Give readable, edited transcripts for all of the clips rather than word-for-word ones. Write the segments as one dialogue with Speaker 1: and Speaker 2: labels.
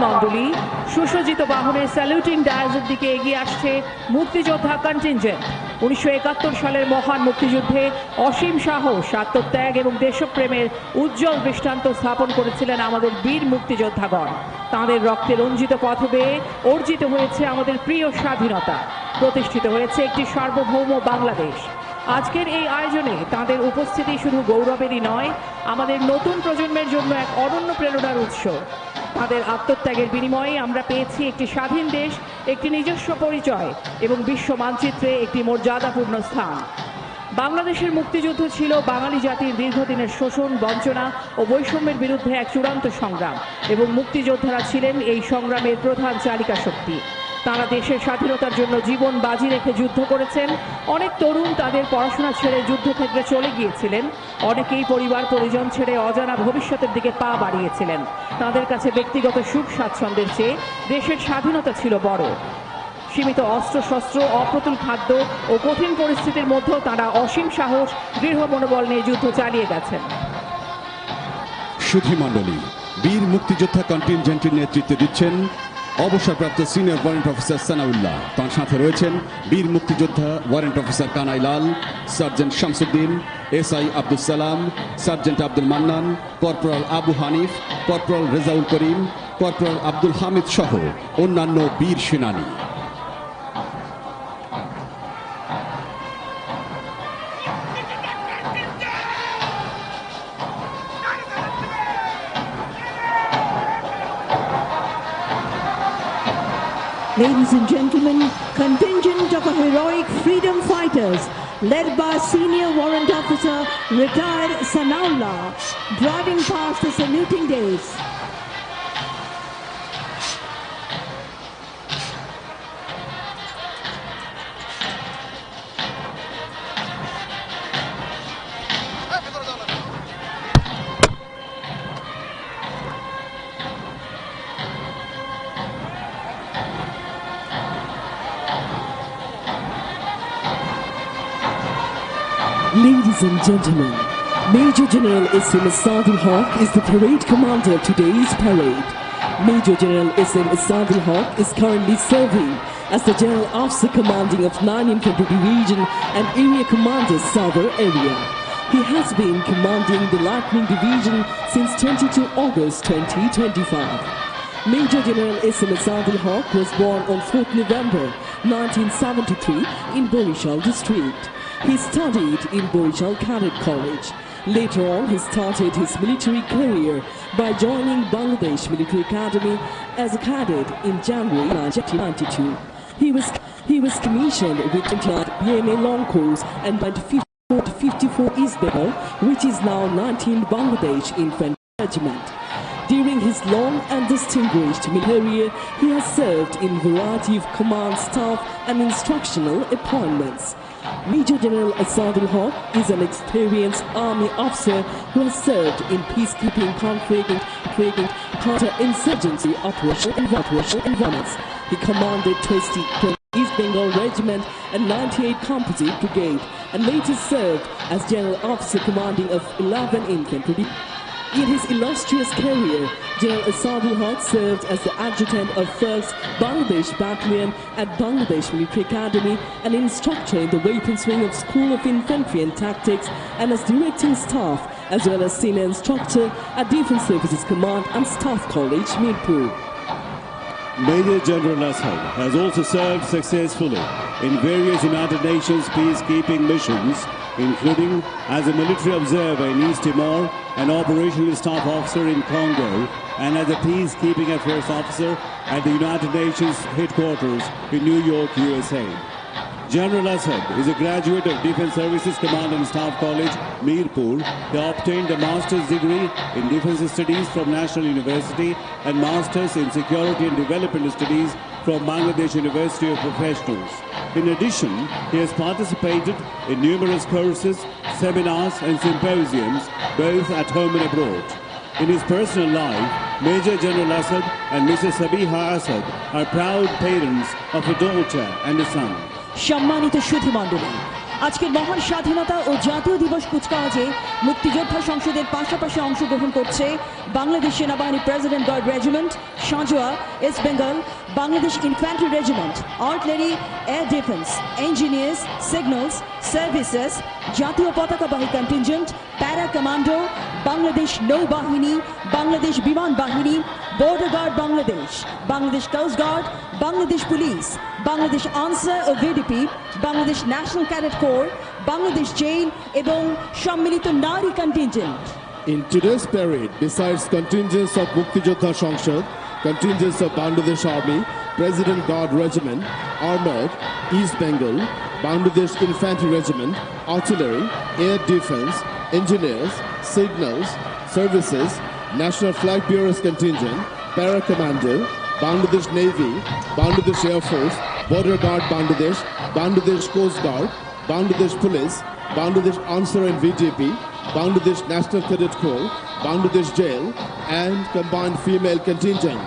Speaker 1: মণ্ডলী, সুসজ্জিত বাহনে স্যালুটিং ডায়াজের দিকে এগিয়ে আসছে মুক্তিযোদ্ধা কন্টিনজেন্ট। 1971 সালের মহান মুক্তিযুদ্ধে অসীম সাহস, আত্মত্যাগ এবং দেশপ্রেমের উজ্জ্বল দৃষ্টান্ত স্থাপন করেছিলেন আমাদের বীর মুক্তিযোদ্ধাগণ। তাঁদের রক্তে রঞ্জিত পথ বেয়ে অর্জিত হয়েছে আমাদের প্রিয় স্বাধীনতা, প্রতিষ্ঠিত হয়েছে একটি সার্বভৌম বাংলাদেশ। আজকের এই আয়োজনে তাঁদের উপস্থিতি শুধু গৌরবেরই নয়, আমাদের নতুন প্রজন্মের জন্য এক অনন্য প্রেরণার উৎস। তাদের আত্মত্যাগের বিনিময়ে আমরা পেয়েছি একটি স্বাধীন দেশ, একটি নিজস্ব পরিচয় এবং বিশ্ব মানচিত্রে একটি মর্যাদাপূর্ণ স্থান। বাংলাদেশের মুক্তিযুদ্ধ ছিল বাঙালি জাতির দীর্ঘদিনের শোষণ, বঞ্চনা ও বৈষম্যের বিরুদ্ধে এক চূড়ান্ত সংগ্রাম, এবং মুক্তিযোদ্ধারা ছিলেন এই সংগ্রামের প্রধান চালিকা শক্তি। তারা দেশের স্বাধীনতার জন্য জীবন বাজি রেখে যুদ্ধ করেছেন। অনেক তরুণ তাদের পড়াশোনা ছেড়ে যুদ্ধক্ষেত্রে চলে গিয়েছিলেন। অনেকেই পরিবার পরিজন ছেড়ে অজানা ভবিষ্যতের দিকে পা বাড়িয়েছিলেন। তাদের কাছে ব্যক্তিগত সুখ স্বাচ্ছন্দ্যের চেয়ে দেশের স্বাধীনতা ছিল বড়। সীমিত অস্ত্রশস্ত্র, অপ্রতুল খাদ্য ও কঠিন পরিস্থিতির মধ্যেও তারা অসীম সাহস, দৃঢ় মনোবল নিয়ে যুদ্ধ চালিয়ে গেছেন।
Speaker 2: সুধী মণ্ডলী, বীর মুক্তিযোদ্ধা কন্টিনজেন্টের নেতৃত্ব দিচ্ছেন অবসরপ্রাপ্ত সিনিয়র ওয়ারেন্ট অফিসার সানাউল্লাহ। তার সাথে রয়েছেন বীর মুক্তিযোদ্ধা warrant officer Kanai Lal, sergeant Shamsuddin, SI Abdul Salam, sergeant Abdul Mannan, corporal Abu Hanif, corporal Rezaul Karim, corporal Abdul Hamid সহ অন্যান্য বীর সেনানী।
Speaker 3: Ladies and gentlemen, contingent of a heroic freedom fighters led by Senior Warrant Officer retired Sanaullah, driving past the saluting days.
Speaker 4: Ladies and gentlemen, Major General S.M. Asadul Haq is the parade commander of today's parade. Major General S.M. Asadul Haq is currently serving as the General Officer Commanding of 9 Infantry Division and Area Commander Southern Area. He has been commanding the Lightning Division since 22 August 2025. Major General S.M. Asadul Haq was born on 4th November 1973 in Borishal district. He studied in Borishal Cadet College. Later on, he started his military career by joining Bangladesh Military Academy as a cadet in January 1992. He was commissioned with 29 BMA Long Course and went 54 East Bengal, which is now 19 Bangladesh Infantry Regiment. During his long and distinguished military career, he has served in a variety of command, staff and instructional appointments. Major General Asadul Haq is an experienced army officer who has served in peacekeeping, conflict, counter-insurgency operational environments. He commanded 20 East Bengal Regiment and 98 Composite Brigade, and later served as General Officer Commanding of 11 Infantry. In his illustrious career, General Asadul Haq served as the adjutant of 1st Bangladesh Battalion at Bangladesh Military Academy, an instructor in the weapons wing of School of Infantry and Tactics, and as directing staff, as well as senior instructor at Defence Services Command and Staff College, Mirpur.
Speaker 5: Major General Asad has also served successfully in various United Nations peacekeeping missions, including as a military observer in East Timor, an operational staff officer in Congo, and as a peacekeeping affairs officer at the United Nations headquarters in New York, USA. General Asad is a graduate of Defence Services Command and Staff College, Mirpur. He obtained a master's degree in Defence Studies from National University and master's in Security and Development Studies from Bangladesh University of Professionals. In addition, he has participated in numerous courses, seminars and symposiums, both at home and abroad. In his personal life, Major General Asad and Mrs. Sabiha Asad are proud parents of a daughter and a son.
Speaker 3: সম্মানিত সুধী মণ্ডলী, আজকের মহান স্বাধীনতা ও জাতীয় দিবস কুচকাওয়াজে মুক্তিযোদ্ধা সংসদের পাশাপাশি অংশগ্রহণ করছে বাংলাদেশ সেনাবাহিনী প্রেসিডেন্ট গার্ড রেজিমেন্ট, সাঁজোয়া, East Bengal, Bangladesh infantry regiment, artillery, air defence, engineers, signals, services, জাতীয় পতাকাবাহী কন্টিনজেন্ট, প্যারা কমান্ডো, বাংলাদেশ নৌবাহিনী, বাংলাদেশ বিমান বাহিনী, border guard Bangladesh, Bangladesh coast guard, Bangladesh police, Bangladesh Ansar ও VDP, Bangladesh national cadet corps, Bangladesh jail এবং সম্মিলিত নারী contingent.
Speaker 6: In today's parade, besides contingents of Muktijodha Sangshad, contingents of Bangladesh Army, President Guard Regiment, Armored, East Bengal, Bangladesh Infantry Regiment, Artillery, Air Defense, Engineers, Signals, Services, National Flag Bearers Contingent, Para Commando, Bangladesh Navy, Bangladesh Air Force, Border Guard Bangladesh, Bangladesh Coast Guard, Bangladesh Police, Bangladesh Ansar and VDP, Bangladesh National Cadet Corps, Bangladesh Jail, and combined female contingent.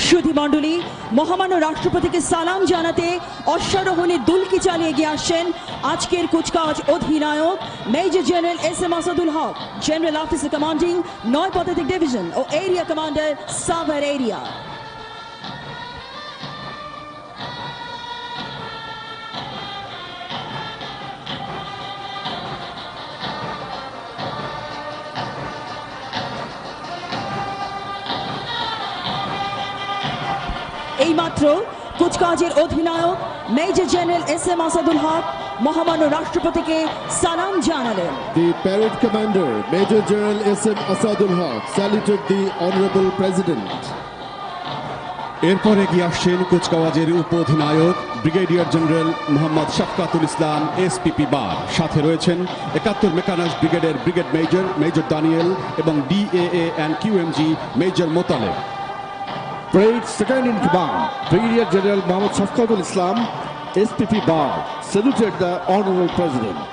Speaker 3: সুধী মণ্ডলী, মহামান্য রাষ্ট্রপতিকে সালাম জানাতে অশ্বারোহণের দুলকি চালিয়ে এগিয়ে আসছেন আজকের কুচকাওয়াজ অধিনায়ক মেজর জেনারেল SM আসাদুল হক, জেনারেল অফিসার কমান্ডিং ৯ পদাতিক ডিভিশন ও এরিয়া কমান্ডার সাভার এরিয়া। এইমাত্র কুচকাওয়াজের অধিনায়ক মেজর জেনারেল SM আসাদুল হক মহামান্য রাষ্ট্রপতিকে সালাম জানালেন।
Speaker 6: The parade commander, Major General SM Asadul Haq, saluted the Honorable President.
Speaker 2: এরপর এগিয়ে আসছেন কুচকাওয়াজের উপ অধিনায়ক ব্রিগেডিয়ার জেনারেল মোহাম্মদ শফকাতুল ইসলাম SPP বার, সাথে রয়েছেন ৭১ মেকানাইজড ব্রিগেডের ব্রিগেড মেজর মেজর দানিয়েল এবং DAA and QMG major Motaleb.
Speaker 7: Parade second in command, Brigadier General Mohammad Shafqatul Islam, SPP Bar, saluted the Honorable President.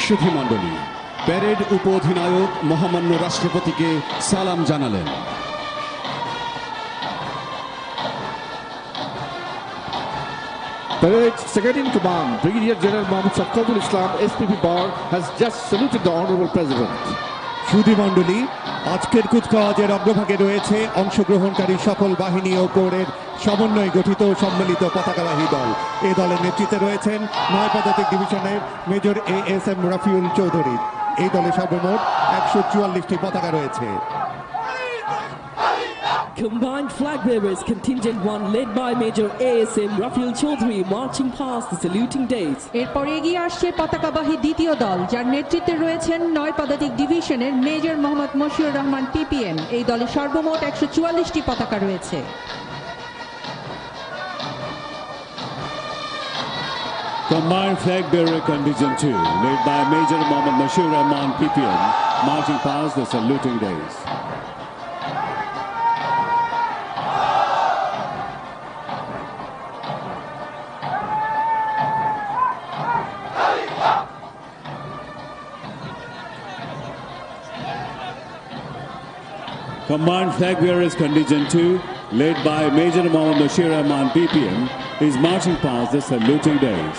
Speaker 2: সুধী মণ্ডলী, প্যারেড উপ অধিনায়ক মহামান্য রাষ্ট্রপতিকে সালাম জানালেন।
Speaker 7: Parade second in command, Brigadier General Mohammad Shafqatul Islam, SPP Bar, has just saluted the Honorable President.
Speaker 8: সুধী মণ্ডলী, আজকের কুচকাওয়াজের অগ্রভাগে রয়েছে অংশগ্রহণকারী সকল বাহিনী ও কোরের সমন্বয়ে গঠিত সম্মিলিত পতাকাবাহী দল। এই দলের নেতৃত্বে রয়েছেন ৯ পদাতিক ডিভিশনের মেজর ASM রাফিউল চৌধুরী। এই দলে সর্বমোট ১৪৪টি পতাকা রয়েছে।
Speaker 4: Combined Flag Bearers Contingent 1 led by Major ASM Rafiul Chaudhary marching past the saluting days.
Speaker 9: এরপর এগিয়ে আসছে পতাকাবাহী দ্বিতীয় দল, যার নেতৃত্বে রয়েছেন ৯ পদাতিক ডিভিশনের মেজর মোহাম্মদ মশিউর রহমান PPM। এই দলে সর্বমোট ১৪৪টি পতাকা রয়েছে।
Speaker 5: Combined Flag Bearer Contingent 2, led by Major Mohammad Mashur Rahman PPM, marching past the saluting days. Combined Flag Bearers Contingent 2, led by Major Mohammad Bashir Rahman PPM, is marching past the saluting days.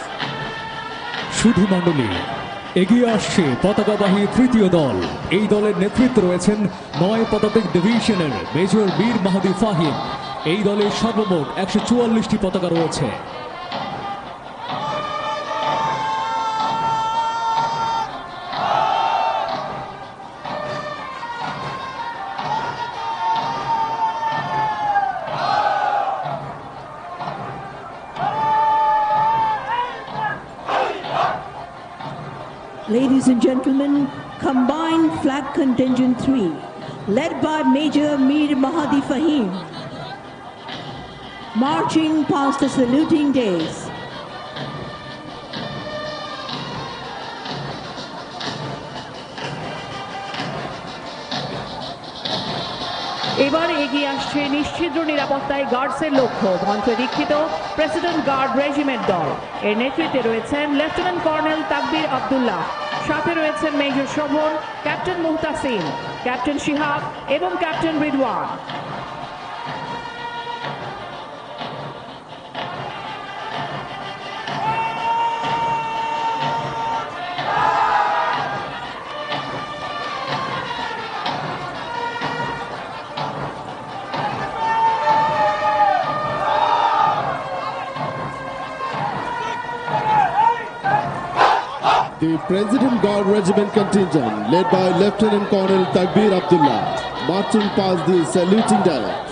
Speaker 10: সুধী মণ্ডলী, এগিয়ে আসছে পতাকাবাহী তৃতীয় দল। এই দলের নেতৃত্বে রয়েছেন ৯ পদাতিক ডিভিশনের মেজর বীর মাহাদি ফাহিম। এই দলের সর্বমোট ১৪৪টি পতাকা রয়েছে।
Speaker 3: Ladies and gentlemen, Combined Flag Contingent 3, led by Major Mir Mahadi Fahim, marching past the saluting days.
Speaker 1: এবার এগিয়ে আসছে নিশ্চিদ্র নিরাপত্তায় গার্ডসের লক্ষ্য মন্ত্রে দীক্ষিত প্রেসিডেন্ট গার্ড রেজিমেন্ট দল। এর নেতৃত্বে রয়েছেন লেফটেন্যান্ট কর্নেল তাকবির আব্দুল্লাহ, সাথে রয়েছেন major Shovon, captain Muhtasim, captain Shihab এবং captain Ridwan.
Speaker 6: The President Guard Regiment contingent, led by Lieutenant Colonel Takbir Abdullah, marching past the saluting diet.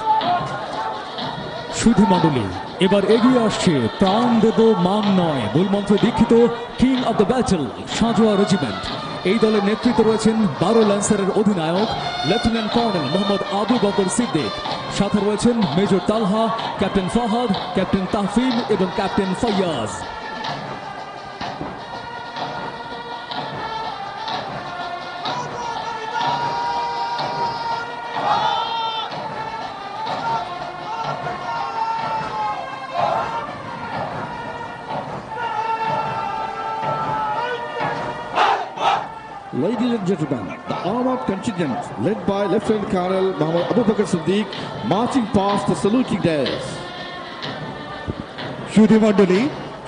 Speaker 10: সুধী মণ্ডলী, এবার এগিয়ে আসছে প্রাণ দেব মান নয় মূলমন্ত্রে দীক্ষিত কিং অব দ্য ব্যাটল সাঁজোয়া রেজিমেন্ট। এই দলের নেতৃত্বে রয়েছেন 12 ল্যান্সারের অধিনায়ক লেফটেন্যান্ট কর্নেল মোহাম্মদ আবু বকর সিদ্দিক। সাথে রয়েছেন major Talha, captain Fahad, captain Tahfim এবং captain Fayaz.
Speaker 7: Ladies and gentlemen, the armored contingent led by Lieutenant Colonel Muhammad Abu Bakr Siddiq marching past the saluting dais.
Speaker 8: সুধী মণ্ডলী,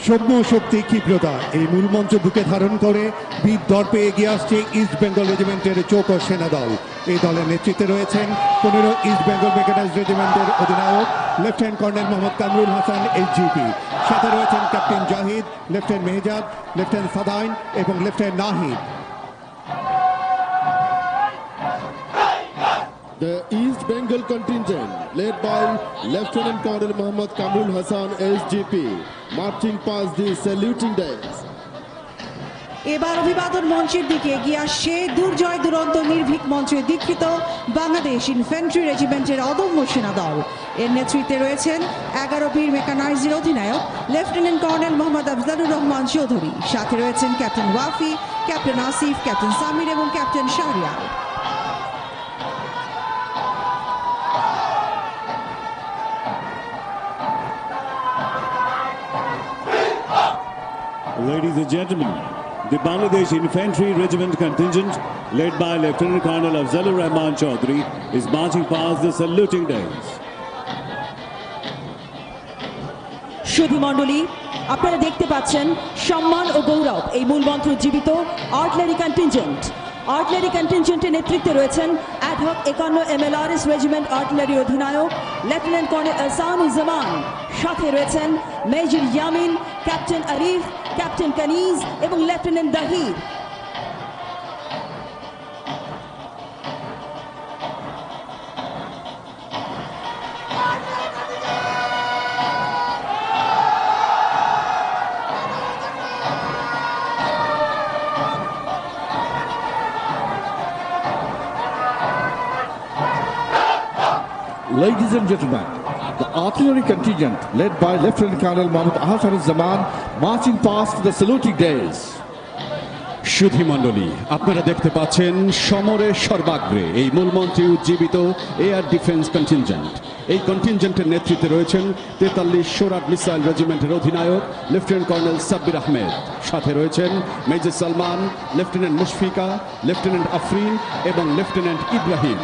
Speaker 8: সৌম্য শক্তি ক্ষিপ্রতা এই মূলমঞ্চ বুকে ধারণ করে বীর দর্পে এগিয়ে আসছে ইস্ট বেঙ্গল রেজিমেন্টের চৌকস সেনা দল। এই দলের নেতৃত্বে রয়েছেন 15 ইস্ট বেঙ্গল মেকানাইজড রেজিমেন্টের অধিনায়ক lieutenant colonel Mohammad Kamrul Hasan SGP. সাথে রয়েছেন ক্যাপ্টেন জাহিদ, লেফটেন্যান্ট মেহজাদ, লেফটেন্যান্ট সাদাইন এবং lieutenant Nahid.
Speaker 6: The East Bengal contingent, led by Lieutenant Colonel Muhammad Kamrul Hassan SGP, marching past the saluting dais.
Speaker 9: এবার অভিবাদন মঞ্চের দিকে এগিয়ে আসছে দুর্জয় দুরন্ত নির্ভীক মঞ্চে দীক্ষিত বাংলাদেশ ইনফ্যান্ট্রি রেজিমেন্টের অদম্য সেনা দল। এর নেতৃত্বে রয়েছেন 11 বীর মেকানাইজের অধিনায়ক লেফটেন্যান্ট কর্নেল মোহাম্মদ আফজালুর রহমান চৌধুরী। সাথে রয়েছেন captain Wafi, captain Asif, captain Samir এবং captain Shahriar.
Speaker 5: Ladies and gentlemen, the Bangladesh Infantry Regiment contingent, led by Lieutenant Colonel Afzalur Rahman Chaudhary, is marching past the saluting dais.
Speaker 3: সুধী মণ্ডলী, আপনারা দেখতে পাচ্ছেন সম্মান ও গৌরব এই মূলমন্ত্র জীবিত আর্টিলারি কন্টিনজেন্ট। আর্টিলারি কন্টিনজেন্টের নেতৃত্বে রয়েছেন অ্যাডহক 51 MLRS রেজিমেন্ট আর্টিলারি অধিনায়ক লেফটেন্যান্ট কর্নেল আহসানুজ্জামান। সাথে রয়েছেন major Yamin, captain Arif, captain Kaniz এবং lieutenant Dahir.
Speaker 7: Ladies and gentlemen, the artillery contingent led by Lieutenant Colonel Muhammad Ahsanuজ্জামান marching past the saluting dais.
Speaker 2: সুধী মণ্ডলী, আপনারা দেখতে পাচ্ছেন সমরের সর্বাগ্রে এই মূলমন্ত্রী উজ্জীবিত এয়ার ডিফেন্স কন্টিনজেন্ট। এই কন্টিনজেন্টের নেতৃত্বে রয়েছেন 43 সোরাট মিসাইল রেজিমেন্টের অধিনায়ক লেফটেন্যান্ট কর্নেল সাব্বির আহমেদ। সাথে রয়েছেন major Salman, lieutenant Mushfika, lieutenant Afrin এবং লেফটেন্যান্ট ইব্রাহিম।